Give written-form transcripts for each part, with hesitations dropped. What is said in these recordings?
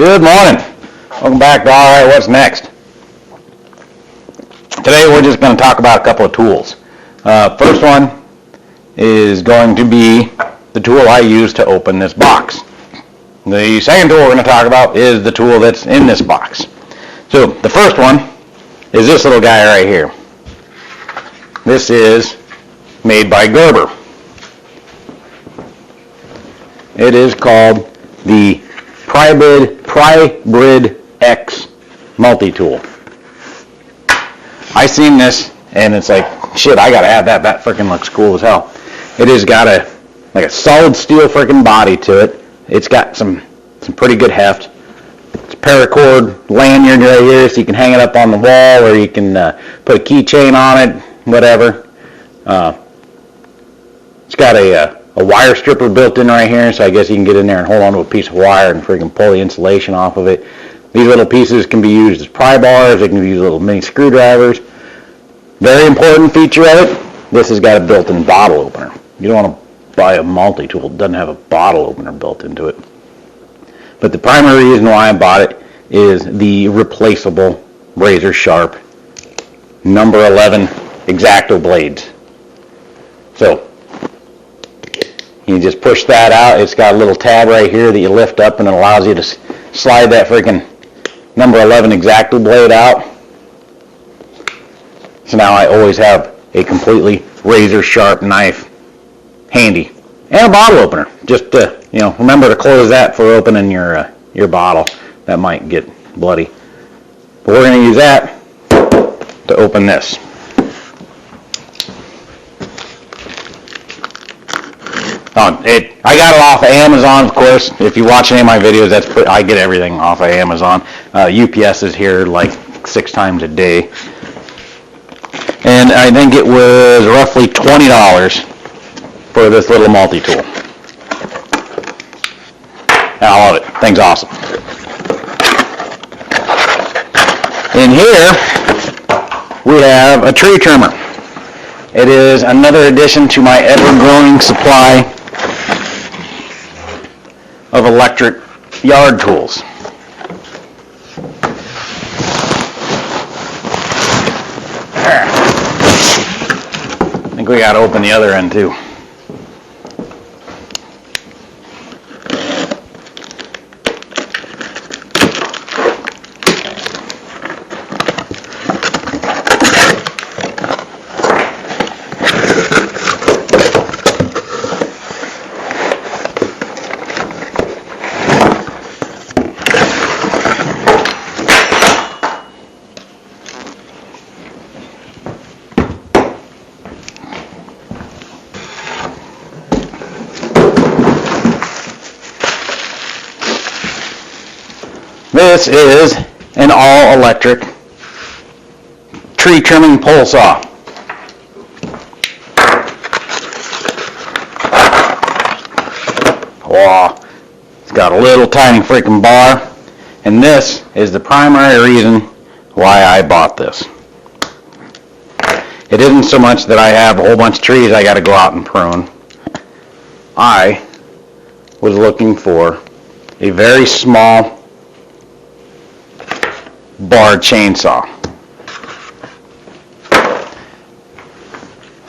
Good morning. Welcome back to All Right, What's Next? Today we're just going to talk about a couple of tools. First one is going to be the tool I use to open this box. The second tool we're going to talk about is the tool that's in this box. So the first one is this little guy right here. This is made by Gerber. It is called the Prybrid X multi-tool. I seen this and it's like, shit, I gotta have that. That freaking looks cool as hell. It has got a solid steel freaking body to it. It's got some pretty good heft. It's a paracord lanyard right here, so you can hang it up on the wall, or you can put a keychain on it, whatever. It's got a wire stripper built in right here, so I guess you can get in there and hold on to a piece of wire and freaking pull the insulation off of it. These little pieces can be used as pry bars. They can be used as little mini screwdrivers. Very important feature of it, this has got a built-in bottle opener. You don't want to buy a multi-tool that doesn't have a bottle opener built into it. But the primary reason why I bought it is the replaceable razor sharp number 11 X-Acto blades. So you just push that out. It's got a little tab right here that you lift up, and it allows you to slide that freaking number 11 X-Acto blade out. So now I always have a completely razor sharp knife handy, and a bottle opener. Just to, remember to close that for opening your bottle. That might get bloody. But we're going to use that to open this. I got it off of Amazon, of course. If you watch any of my videos, I get everything off of Amazon. UPS is here like 6 times a day. And I think it was roughly $20 for this little multi-tool. I love it. Thing's awesome. In here, we have a tree trimmer. It is another addition to my ever-growing supply of electric yard tools. I think we got to open the other end too. This is an all-electric tree trimming pole saw. Wow, it's got a little tiny freaking bar, and this is the primary reason why I bought this. It isn't so much that I have a whole bunch of trees I got to go out and prune. I was looking for a very small bar chainsaw.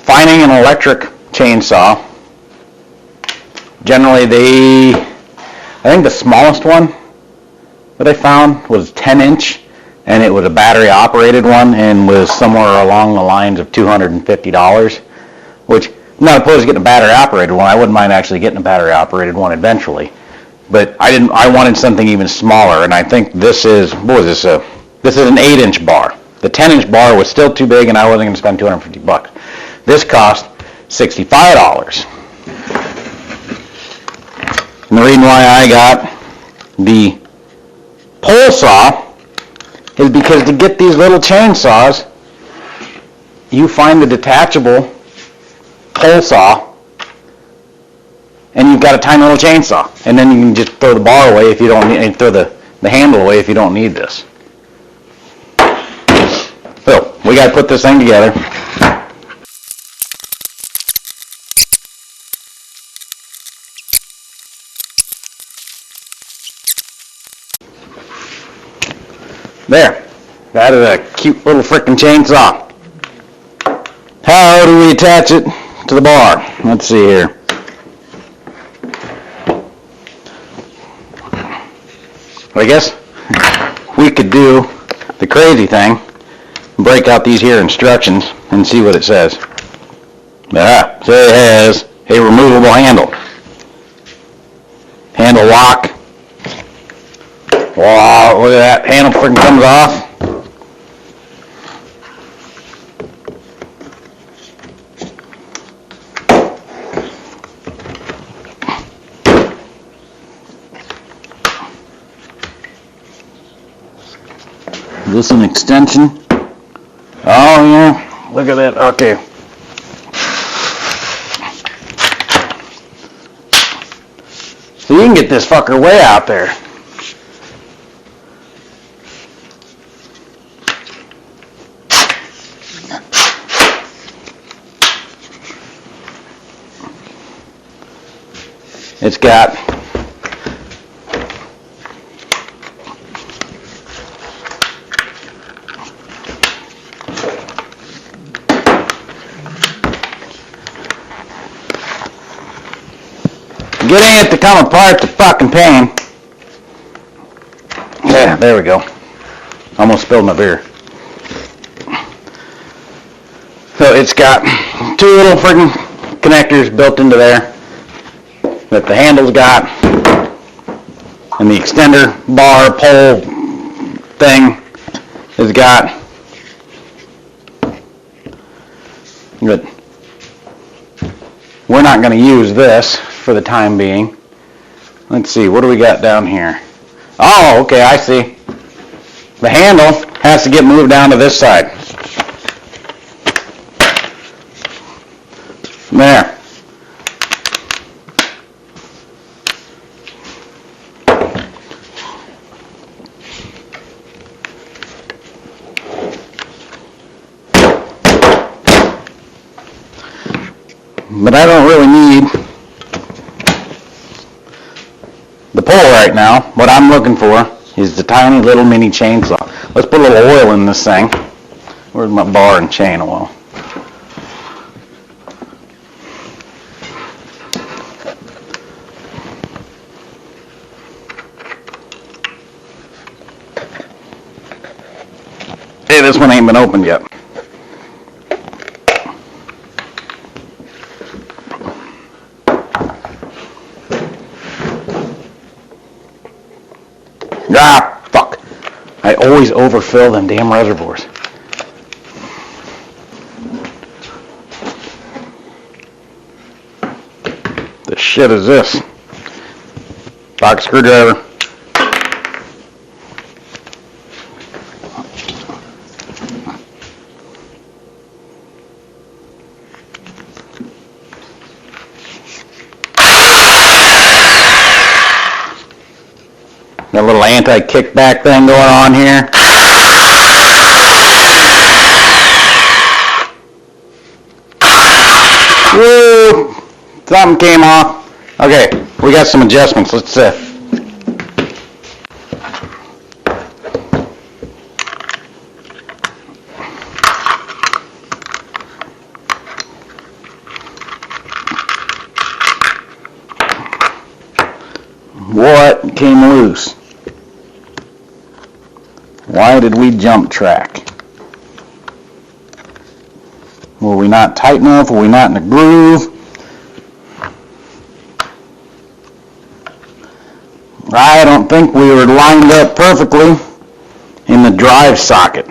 Finding an electric chainsaw, generally I think the smallest one that I found was 10-inch, and it was a battery operated one and was somewhere along the lines of $250, which I'm not opposed to getting a battery operated one. I wouldn't mind actually getting a battery operated one eventually, but I wanted something even smaller, and I think this is, this is an 8-inch bar. The 10-inch bar was still too big, and I wasn't going to spend $250. This cost $65. And the reason why I got the pole saw is because to get these little chainsaws, you find the detachable pole saw, and you've got a tiny little chainsaw, and then you can just throw the bar away if you don't need, and throw the handle away if you don't need this. So we got to put this thing together. There. That is a cute little frickin' chainsaw. How do we attach it to the bar? Let's see here. I guess we could do the crazy thing, break out these here instructions and see what it says. So it has a removable handle. Handle lock. Wow, look at that. Handle freaking comes off. Is this an extension? Oh yeah, look at that. Okay. So you can get this fucker way out there. It's got getting it to come apart's a fucking pain. Yeah, there we go. Almost spilled my beer. So it's got two little friggin' connectors built into there that the handle's got, and the extender bar pole thing has got. But we're not going to use this for the time being. Let's see, what do we got down here? Oh, okay, I see. The handle has to get moved down to this side. There. But I don't really need the pole right now. What I'm looking for is the tiny little mini chainsaw. Let's put a little oil in this thing. Where's my bar and chain oil? Hey, this one ain't been opened yet. Ah, fuck. I always overfill them damn reservoirs. The shit is this? Box screwdriver. Got a little anti-kickback thing going on here. Woo! Something came off. Okay, we got some adjustments. Let's see. What came loose? Why did we jump track? Were we not tight enough? Were we not in the groove? I don't think we were lined up perfectly in the drive socket.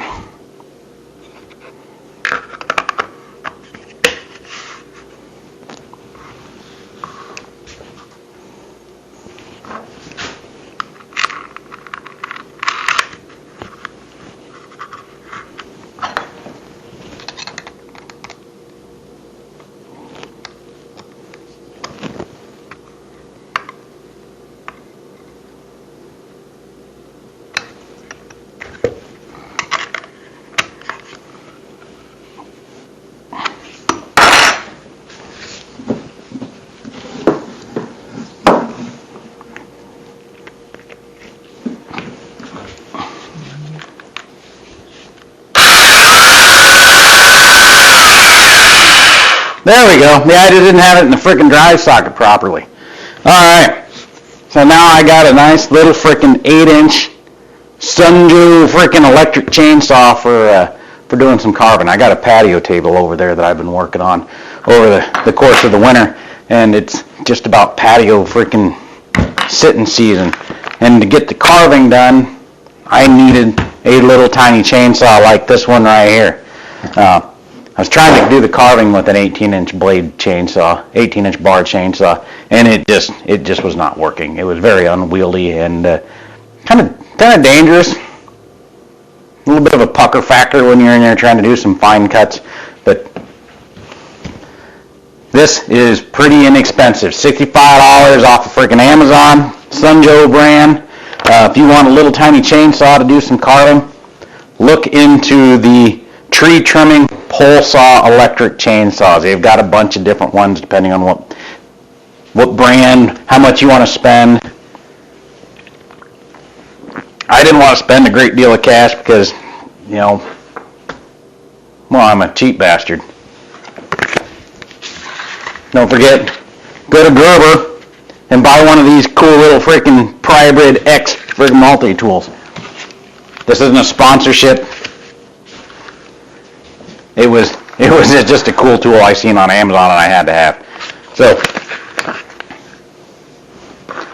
There we go. Yeah, I just didn't have it in the frickin' drive socket properly. Alright. So now I got a nice little frickin' 8-inch Sunjo frickin' electric chainsaw for doing some carving. I got a patio table over there that I've been working on over the course of the winter, and it's just about patio frickin' sitting season. And to get the carving done, I needed a little tiny chainsaw like this one right here. I was trying to do the carving with an 18-inch blade chainsaw, 18-inch bar chainsaw, and it just was not working. It was very unwieldy and kind of dangerous. A little bit of a pucker factor when you're in there trying to do some fine cuts, but this is pretty inexpensive. $65 off of freaking Amazon, Sunjo brand. If you want a little tiny chainsaw to do some carving, look into the tree trimming pole saw electric chainsaws. They've got a bunch of different ones depending on what brand, how much you want to spend. I didn't want to spend a great deal of cash because, well, I'm a cheap bastard. Don't forget, go to Gerber and buy one of these cool little freaking Prybrid X freaking multi-tools. This isn't a sponsorship. It was just a cool tool I seen on Amazon and I had to have. So,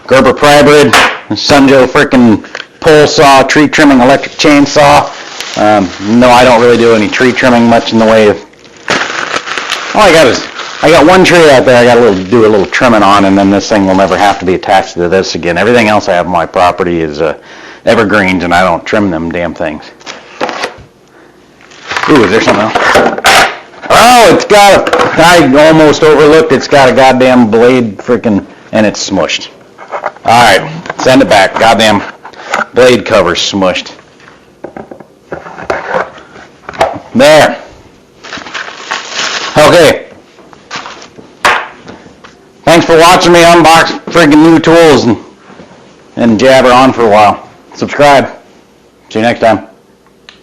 Gerber Prybrid, Sunjo freaking pole saw, tree trimming electric chainsaw. No, I don't really do any tree trimming much in the way of. All I got one tree out there I got to do a little trimming on, and then this thing will never have to be attached to this again. Everything else I have on my property is evergreens, and I don't trim them damn things. Ooh, is there something else? Oh, I almost overlooked, it's got a goddamn blade freaking, and it's smushed. Alright, send it back. Goddamn blade cover smushed. There. Okay. Thanks for watching me unbox freaking new tools and jabber on for a while. Subscribe. See you next time.